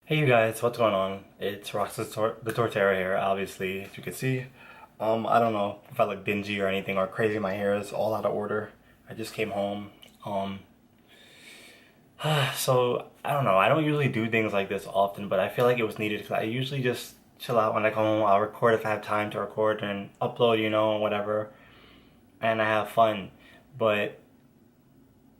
Hey you guys, what's going on? It's Roxas the Torterra here, obviously, as you can see. I don't know if I look dingy or anything or crazy. My hair is all out of order. I just came home. Um, so I don't know. I don't usually do things like this often, but I feel like it was needed because I usually just chill out when I come home. I'll record if I have time to record and upload, whatever, and I have fun. But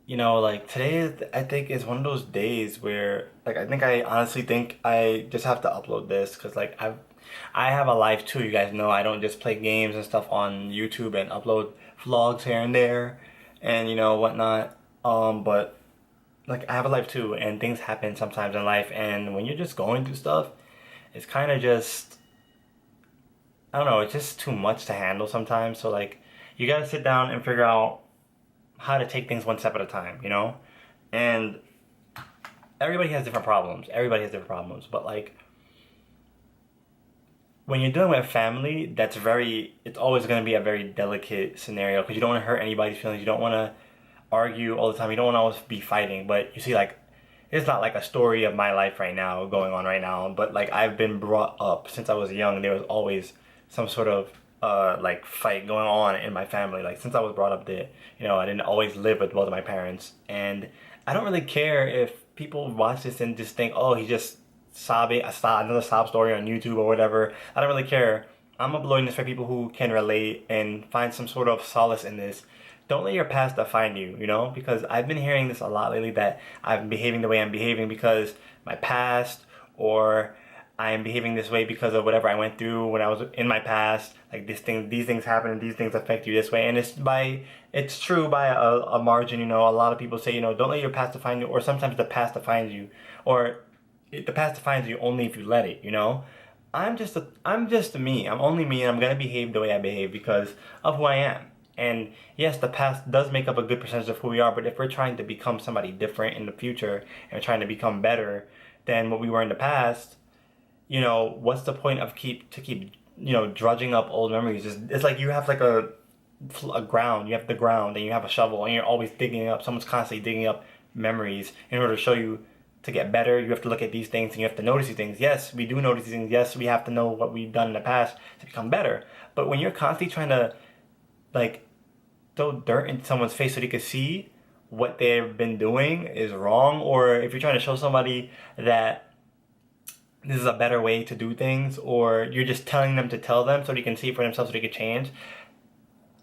like today, I think is one of those days where, like, I honestly think I just have to upload this because, like, I have a life too. You guys know I don't just play games and stuff on YouTube and upload vlogs here and there, and whatnot. But like I have a life too, and things happen sometimes in life, and when you're just going through stuff, it's kind of just I don't know. It's just too much to handle sometimes. So like, you gotta sit down and figure out how to take things one step at a time, And everybody has different problems. Everybody has different problems. But like when you're dealing with family, it's always going to be a very delicate scenario because you don't want to hurt anybody's feelings. You don't want to argue all the time. You don't want to always be fighting. But you see, like, it's not like a story of my life right now going on right now. But like I've been brought up since I was young. There was always some sort of like fight going on in my family. Like since I was brought up there, I didn't always live with both of my parents, and I don't really care if people watch this and just think, oh, he just another sob story on YouTube or whatever. I don't really care. I'm uploading this for people who can relate and find some sort of solace in this. Don't let your past define you, because I've been hearing this a lot lately that I'm behaving the way I'm behaving because my past, or I am behaving this way because of whatever I went through when I was in my past. Like these things happen, and these things affect you this way, and it's true by a margin. A lot of people say, don't let your past define you, or sometimes the past defines you, or the past defines you only if you let it. I'm just me. I'm only me, and I'm gonna behave the way I behave because of who I am. And yes, the past does make up a good percentage of who we are, but if we're trying to become somebody different in the future and trying to become better than what we were in the past, what's the point of keep drudging up old memories? It's like you have like a ground, you have the ground, and you have a shovel, and you're always digging up. Someone's constantly digging up memories in order to show you to get better. You have to look at these things and you have to notice these things. Yes, we do notice these things. Yes, we have to know what we've done in the past to become better. But when you're constantly trying to like throw dirt in someone's face so they can see what they've been doing is wrong, or if you're trying to show somebody that this is a better way to do things, or you're just telling them to tell them so they can see for themselves so they can change.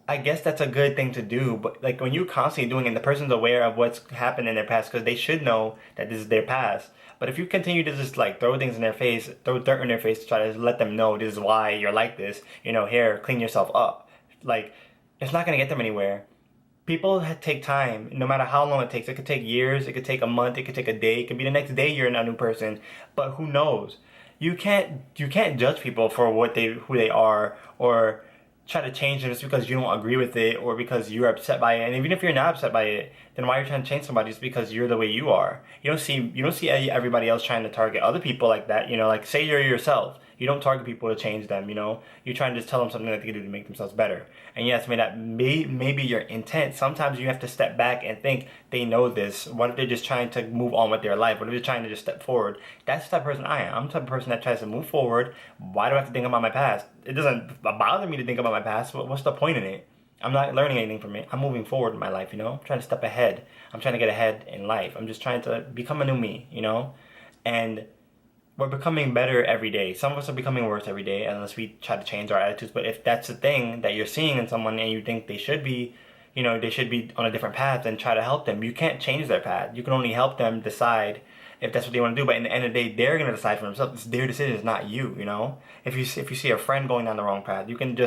I guess that's a good thing to do, but like when you're constantly doing it and the person's aware of what's happened in their past because they should know that this is their past. But if you continue to just like throw things in their face, throw dirt in their face to try to let them know this is why you're like this, here, clean yourself up. Like, it's not gonna get them anywhere. People take time, no matter how long it takes. It could take years, it could take a month, it could take a day, it could be the next day you're a new person. But who knows? You can't judge people for who they are, or try to change them just because you don't agree with it or because you're upset by it. And even if you're not upset by it, then why are you trying to change somebody just because you're the way you are? You don't see everybody else trying to target other people like that. Like say you're yourself. You don't target people to change them. You're trying to just tell them something that they can do to make themselves better. And yes, that may be your intent. Sometimes you have to step back and think they know this. What if they're just trying to move on with their life? What if they're trying to just step forward? That's the type of person I am. I'm the type of person that tries to move forward. Why do I have to think about my past? It doesn't bother me to think about my past. What's the point in it? I'm not learning anything from it. I'm moving forward in my life, I'm trying to step ahead. I'm trying to get ahead in life. I'm just trying to become a new me, And we're becoming better every day. Some of us are becoming worse every day unless we try to change our attitudes. But if that's the thing that you're seeing in someone and you think they should be, they should be on a different path, then try to help them. You can't change their path. You can only help them decide if that's what they want to do. But in the end of the day, they're going to decide for themselves. It's their decision. It's not you, If you see a friend going down the wrong path, you can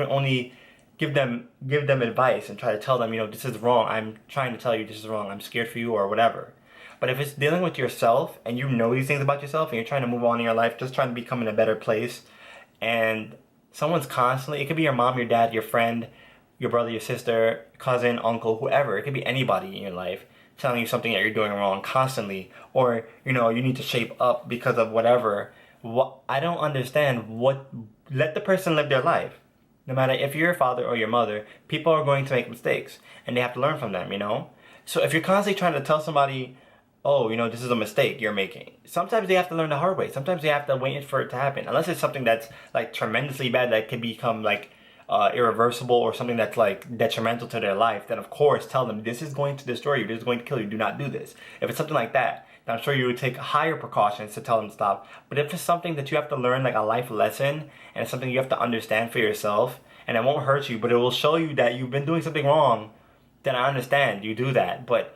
only give them advice and try to tell them, this is wrong. I'm trying to tell you this is wrong. I'm scared for you or whatever. But if it's dealing with yourself and you know these things about yourself and you're trying to move on in your life, just trying to become in a better place, and someone's constantly, it could be your mom, your dad, your friend, your brother, your sister, cousin, uncle, whoever, it could be anybody in your life telling you something that you're doing wrong constantly, or, you need to shape up because of whatever. I don't understand let the person live their life. No matter if you're your father or your mother, people are going to make mistakes and they have to learn from them, So if you're constantly trying to tell somebody, oh, this is a mistake you're making. Sometimes they have to learn the hard way. Sometimes they have to wait for it to happen. Unless it's something that's like tremendously bad that can become like irreversible, or something that's like detrimental to their life, then of course tell them this is going to destroy you, this is going to kill you, do not do this. If it's something like that, then I'm sure you would take higher precautions to tell them to stop. But if it's something that you have to learn, like a life lesson, and it's something you have to understand for yourself, and it won't hurt you, but it will show you that you've been doing something wrong, then I understand you do that. But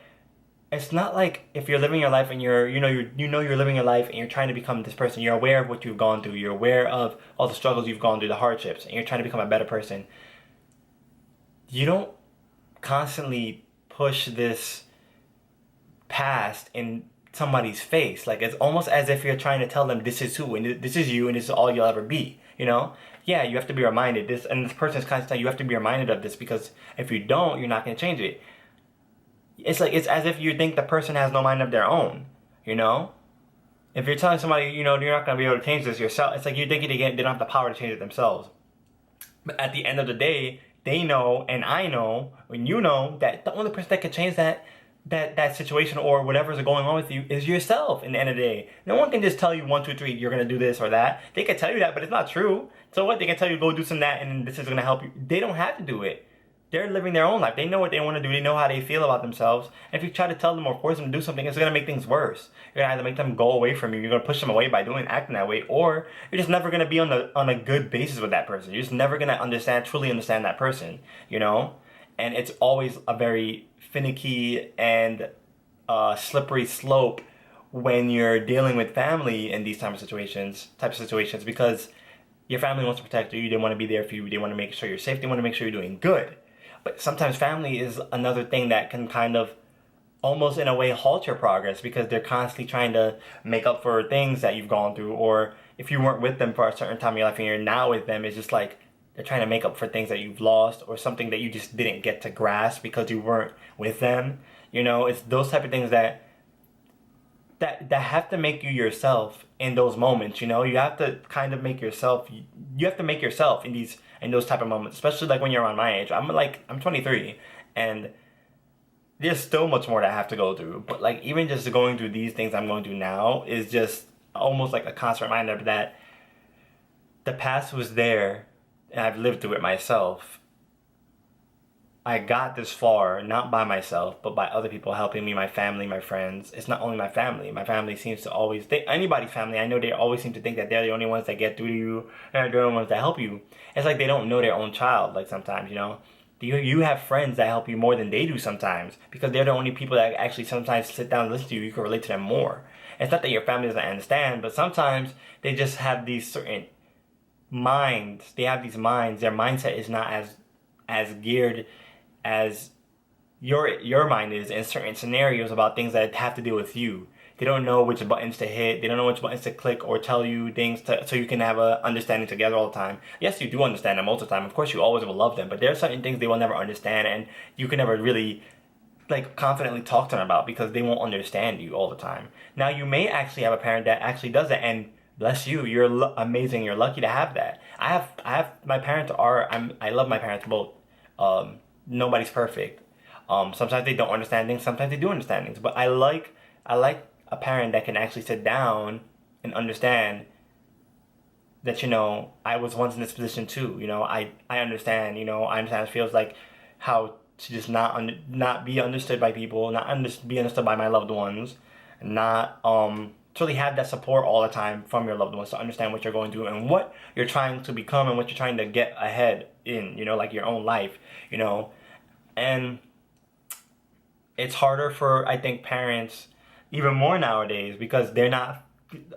it's not like if you're living your life and you're living your life and you're trying to become this person. You're aware of what you've gone through. You're aware of all the struggles you've gone through, the hardships, and you're trying to become a better person. You don't constantly push this past in somebody's face. Like, it's almost as if you're trying to tell them this is who and this is you and this is all you'll ever be. Yeah, you have to be reminded this, and this person is constantly. You have to be reminded of this, because if you don't, you're not going to change it. It's like, it's as if you think the person has no mind of their own, you know? If you're telling somebody, you're not going to be able to change this yourself, it's like you're thinking they don't have the power to change it themselves. But at the end of the day, they know, and I know, and you know, that the only person that can change that situation or whatever's going on with you is yourself. In the end of the day, no one can just tell you 1, 2, 3, you're going to do this or that. They can tell you that, but it's not true. So what? They can tell you go do some that and this is going to help you. They don't have to do it. They're living their own life. They know what they want to do. They know how they feel about themselves. And if you try to tell them or force them to do something, it's going to make things worse. You're going to either make them go away from you. You're going to push them away by acting that way. Or you're just never going to be on a good basis with that person. You're just never going to truly understand that person, And it's always a very finicky and slippery slope when you're dealing with family in these types of situations, because your family wants to protect you. They want to be there for you. They want to make sure you're safe. They want to make sure you're doing good. But sometimes family is another thing that can kind of almost in a way halt your progress, because they're constantly trying to make up for things that you've gone through. Or if you weren't with them for a certain time in your life and you're now with them, it's just like they're trying to make up for things that you've lost or something that you just didn't get to grasp because you weren't with them. It's those type of things that have to make you yourself in those moments. You have to kind of make yourself. You have to make yourself in those type of moments, especially like when you're around my age. I'm 23, and there's still much more that I have to go through. But like, even just going through these things I'm going through now is just almost like a constant reminder that the past was there, and I've lived through it myself. I got this far, not by myself, but by other people helping me, my family, my friends. It's not only my family. My family seems to always think, anybody's family, I know they always seem to think that they're the only ones that get through to you, and they're the only ones that help you. It's like they don't know their own child, like sometimes, You have friends that help you more than they do sometimes, because they're the only people that actually sometimes sit down and listen to you. You can relate to them more. It's not that your family doesn't understand, but sometimes they just have these certain minds. They have these minds. Their mindset is not as geared as your mind is in certain scenarios about things that have to do with you. They don't know which buttons to hit. They don't know which buttons to click or tell you things so you can have a understanding together all the time. Yes, you do understand them most of the time. Of course, you always will love them, but there are certain things they will never understand, and you can never really like confidently talk to them about, because they won't understand you all the time. Now, you may actually have a parent that actually does it, and bless you, you're amazing. You're lucky to have that. I have my parents are. I love my parents both. Nobody's perfect. Sometimes they don't understand things. Sometimes they do understand things. But I like a parent that can actually sit down and understand that I was once in this position too. I understand. I understand. It feels like how to just not be understood by people, be understood by my loved ones, not to really have that support all the time from your loved ones to understand what you're going through and what you're trying to become and what you're trying to get ahead in, like your own life, and it's harder for, I think, parents even more nowadays, because they're not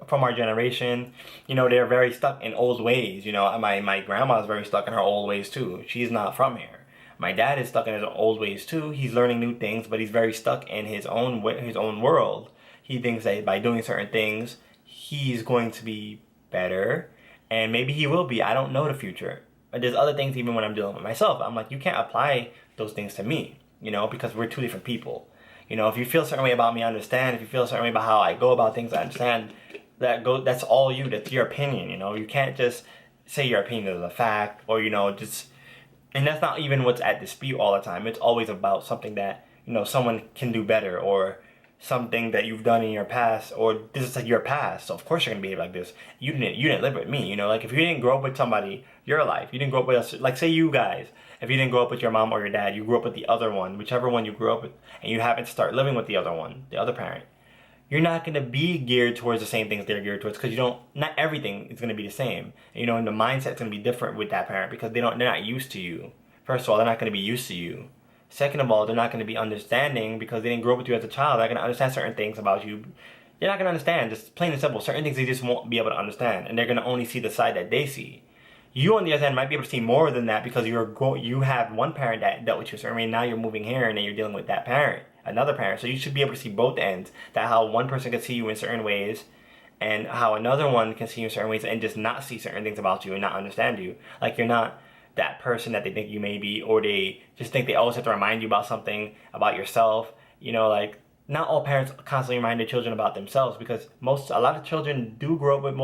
from our generation. They're very stuck in old ways. My grandma's very stuck in her old ways too. She's not from here. My dad is stuck in his old ways too. He's learning new things, but he's very stuck in his own world. He thinks that by doing certain things, he's going to be better, and maybe he will be. I don't know the future. But there's other things, even when I'm dealing with myself, I'm like, you can't apply those things to me, because we're two different people. If you feel a certain way about me, I understand. If you feel a certain way about how I go about things, I understand. That's all you. That's your opinion. You can't just say your opinion is a fact, or and that's not even what's at dispute all the time. It's always about something that someone can do better, or something that you've done in your past, or this is like your past, so of course you're gonna behave like this. You didn't live with me, you know. Like if you didn't grow up with somebody your life, you didn't grow up with us. Like say you guys, if you didn't grow up with your mom or your dad, you grew up with the other one, whichever one you grew up with, and you happen to start living with the other one, the other parent. You're not gonna be geared towards the same things they're geared towards, because you don't. Not everything is gonna be the same, you know. And the mindset's gonna be different with that parent because they're not used to you. First of all, they're not gonna be used to you. Second of all, they're not going to be understanding because they didn't grow up with you as a child. They're going to understand certain things about you. You're not going to understand, just plain and simple. Certain things they just won't be able to understand, and they're going to only see the side that they see. You, on the other hand, might be able to see more than that because you have one parent that dealt with you a certain way. Now you're moving here, and then you're dealing with that parent, another parent. So you should be able to see both ends. That how one person can see you in certain ways, and how another one can see you in certain ways, and just not see certain things about you and not understand you. Like you're not that person that they think you may be, or they just think they always have to remind you about something about yourself. You know, like not all parents constantly remind their children about themselves, because a lot of children do grow up with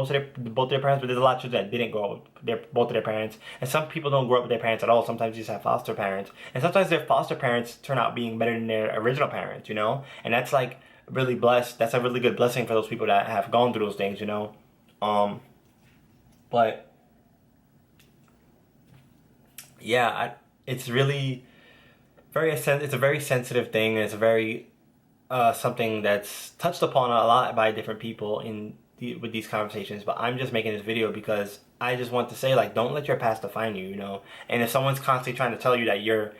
both their parents, but there's a lot of children that didn't grow up with both of their parents, and some people don't grow up with their parents at all. Sometimes you just have foster parents, and sometimes their foster parents turn out being better than their original parents, you know, and that's like really blessed. That's a really good blessing for those people that have gone through those things, you know. But yeah, it's really it's a very sensitive thing, and it's a very something that's touched upon a lot by different people with these conversations. But I'm just making this video because I just want to say, like, don't let your past define you, you know. And if someone's constantly trying to tell you that you're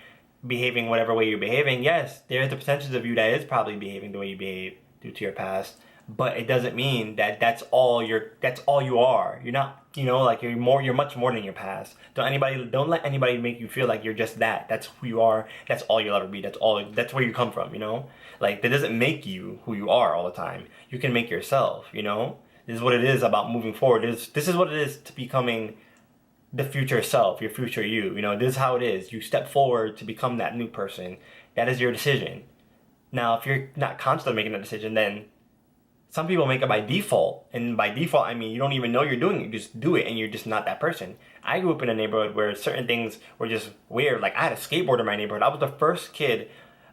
behaving whatever way you're behaving, yes, there's the percentage of you that is probably behaving the way you behave due to your past. But it doesn't mean that that's all you are. You're not, you know, like you're much more than your past. Don't let anybody make you feel like you're just that. That's who you are. That's all you'll ever be. That's where you come from, you know? Like that doesn't make you who you are all the time. You can make yourself, you know? This is what it is about moving forward. This is what it is to becoming the future self, your future you know? This is how it is. You step forward to become that new person. That is your decision. Now, if you're not constantly making that decision, then some people make it by default, and by default, I mean you don't even know you're doing it. You just do it, and you're just not that person. I grew up in a neighborhood where certain things were just weird. Like I had a skateboard in my neighborhood. I was the first kid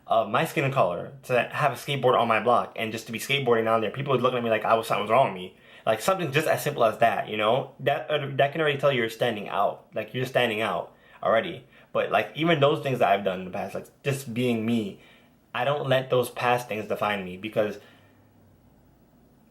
of my skin and color to have a skateboard on my block, and just to be skateboarding down there, people would look at me like something was wrong with me. Like something just as simple as that, you know? That can already tell you're standing out. Like you're standing out already. But like even those things that I've done in the past, like just being me, I don't let those past things define me, because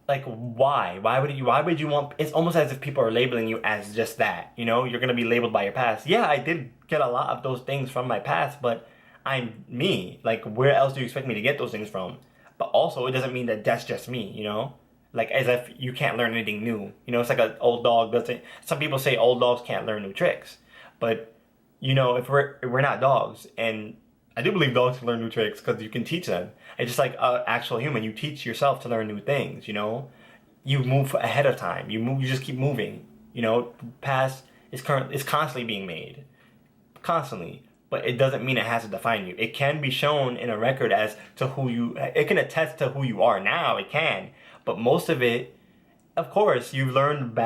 like why would you want, it's almost as if people are labeling you as just that, you know? You're gonna be labeled by your past. Yeah, I did get a lot of those things from my past, but I'm me. Like where else do you expect me to get those things from? But also it doesn't mean that that's just me, you know? Like as if you can't learn anything new, you know? It's like an old dog doesn't, some people say old dogs can't learn new tricks, but you know, if we're not dogs, and I do believe dogs can learn new tricks because you can teach them. It's just like an actual human. You teach yourself to learn new things, you know? You move ahead of time. You just keep moving. You know, past is constantly being made. Constantly. But it doesn't mean it has to define you. It can be shown in a record as to it can attest to who you are now. It can. But most of it, of course, you've learned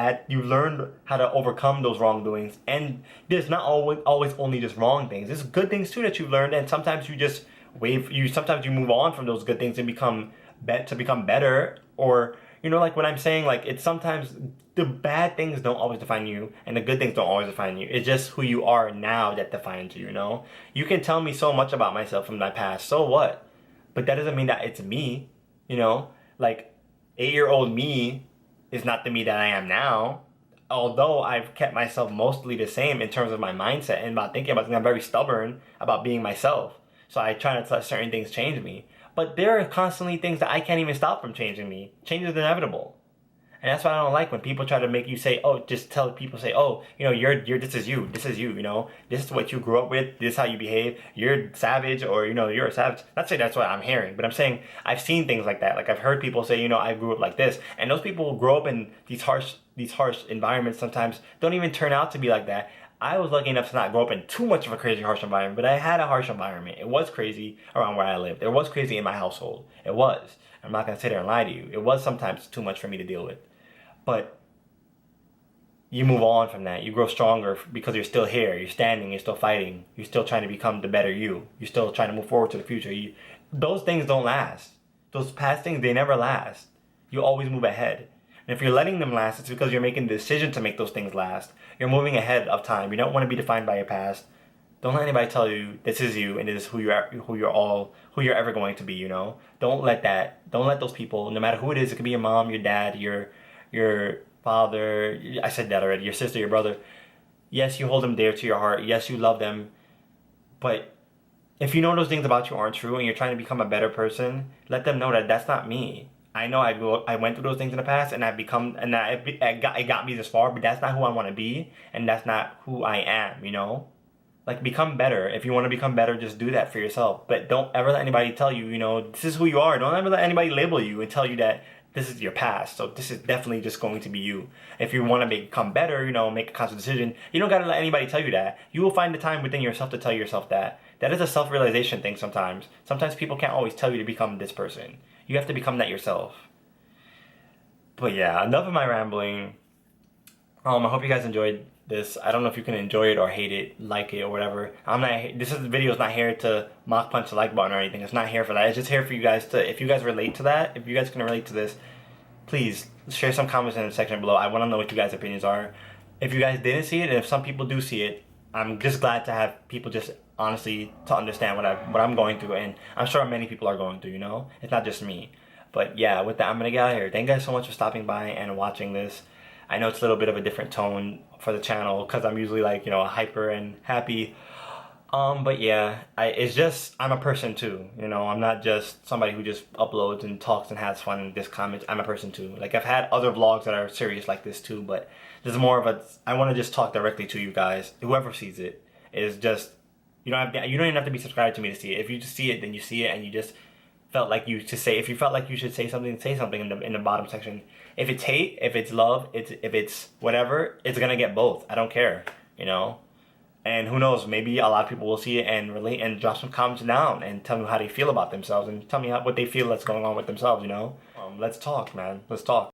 how to overcome those wrongdoings, and there's not always only just wrong things. There's good things too that you've learned, and sometimes you just sometimes you move on from those good things and become better, or you know, like what I'm saying, like it's sometimes the bad things don't always define you, and the good things don't always define you. It's just who you are now that defines you, you know? You can tell me so much about myself from my past, so what? But that doesn't mean that it's me, you know? Like 8-year-old me is not the me that I am now. Although I've kept myself mostly the same in terms of my mindset and about thinking about things. I'm very stubborn about being myself. So I try not to let certain things change me. But there are constantly things that I can't even stop from changing me. Change is inevitable. And that's why I don't like when people try to make you say, oh, just tell people, say, oh, you know, you're this is you, you know, this is what you grew up with, this is how you behave, you're savage, or, you know, you're a savage. Not saying that's what I'm hearing, but I'm saying I've seen things like that. Like I've heard people say, you know, I grew up like this, and those people who grow up in these harsh environments sometimes don't even turn out to be like that. I was lucky enough to not grow up in too much of a crazy harsh environment, but I had a harsh environment. It was crazy around where I lived. It was crazy in my household. It was. I'm not going to sit there and lie to you. It was sometimes too much for me to deal with. But you move on from that. You grow stronger because you're still here. You're standing. You're still fighting. You're still trying to become the better you. You're still trying to move forward to the future. Those things don't last. those past things, they never last. You always move ahead. And if you're letting them last, it's because you're making the decision to make those things last. You're moving ahead of time. You don't want to be defined by your past. Don't let anybody tell you this is you and this is who you're ever going to be, you know? Don't let those people, no matter who it is, it could be your mom, your dad, your father, I said that already, your sister, your brother. Yes, you hold them dear to your heart. Yes, you love them. But if you know those things about you aren't true and you're trying to become a better person, let them know that that's not me. I know I went through those things in the past and it got me this far, but that's not who I want to be and that's not who I am, you know? Like, become better. If you want to become better, just do that for yourself. But don't ever let anybody tell you, you know, this is who you are. Don't ever let anybody label you and tell you that this is your past. So this is definitely just going to be you. If you want to become better, you know, make a conscious decision, you don't got to let anybody tell you that. You will find the time within yourself to tell yourself that. That is a self-realization thing sometimes. Sometimes people can't always tell you to become this person. You have to become that yourself. But yeah, enough of my rambling. I hope you guys enjoyed this. I don't know if you can enjoy it or hate it, like it or whatever. This video is not here to mock punch the like button or anything. It's not here for that. It's just here for you guys to, if you guys relate to that, if you guys can relate to this, please share some comments in the section below. I want to know what you guys' opinions are. If you guys didn't see it, and if some people do see it, I'm just glad to have people just honestly to understand what I'm going through, and I'm sure many people are going through, you know? It's not just me. But yeah, with that, I'm gonna get out of here. Thank you guys so much for stopping by and watching this. I know it's a little bit of a different tone for the channel because I'm usually like, you know, hyper and happy. But yeah, I'm a person too, you know. I'm not just somebody who just uploads and talks and has fun and just comments. I'm a person too. Like, I've had other vlogs that are serious like this too, but this is more of I want to just talk directly to you guys. Whoever sees it is just, you don't even have to be subscribed to me to see it. If you just see it, then you see it, and you just felt like you should say, if you felt like you should say something in the bottom section. If it's hate, if it's love, if it's whatever, it's gonna get both. I don't care, you know. And who knows, maybe a lot of people will see it and relate and drop some comments down and tell me how they feel about themselves and tell me what they feel that's going on with themselves, you know. Let's talk, man. Let's talk.